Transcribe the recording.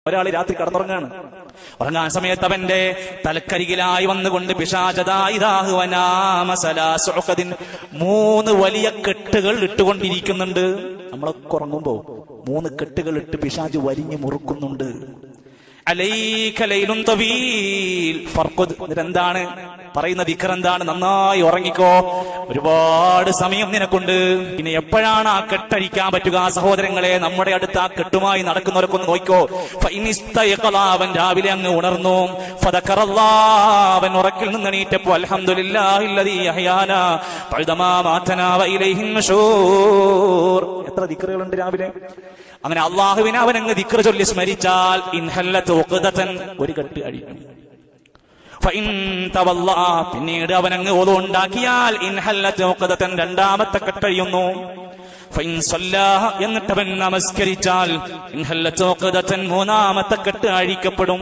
ഒരാൾ രാത്രി കടന്നുറങ്ങാണ്. ഉറങ്ങാൻ സമയത്ത് അവന്റെ തലക്കരികിലായി വന്നുകൊണ്ട് മൂന്ന് വലിയ കെട്ടുകൾ ഇട്ടുകൊണ്ടിരിക്കുന്നുണ്ട്. നമ്മളൊക്കെ ഉറങ്ങുമ്പോ 3 കെട്ടുകൾ ഇട്ട് പിശാച് വരിഞ്ഞു മുറുക്കുന്നുണ്ട്. എന്താണ് പറയുന്ന ദിക്ർ എന്താണ്? നന്നായി ഉറങ്ങിക്കോ, ഒരുപാട് സമയം നിനക്കുണ്ട്. ഇനി എപ്പോഴാണ് ആ കെട്ടഴിക്കാൻ പറ്റുക? സഹോദരങ്ങളെ, നമ്മുടെ അടുത്ത് ആ കെട്ടുമായി നടക്കുന്നവരൊക്കെ ഒന്ന് നോക്കിക്കോ. അവൻ രാവിലെ അങ്ങ് ഉണർന്നു. അവൻ ഉറക്കിൽ നിന്ന് എണീറ്റപ്പോ അൽഹംദുലില്ലാഹില്ലദീ അഹ്യാനാ ബഅദമാ മാതനാ വഇലൈഹിൻ നുശൂർ. എത്ര ദിക്റുകളുണ്ട് രാവിലെ. അങ്ങനെ അള്ളാഹുവിനെ അവനങ്ങ് ദിക്ർ ചൊല്ലി സ്മരിച്ചാൽ ഒരു കെട്ട് അഴിക്കും. പിന്നീട് അവനങ്ങ് ഓതു ഉണ്ടാക്കിയാൽ രണ്ടാമത്തെ കെട്ടഴിയുന്നു. എന്നിട്ട് അവൻ നമസ്കരിച്ചാൽ മൂന്നാമത്തെ കെട്ട് അഴിക്കപ്പെടും.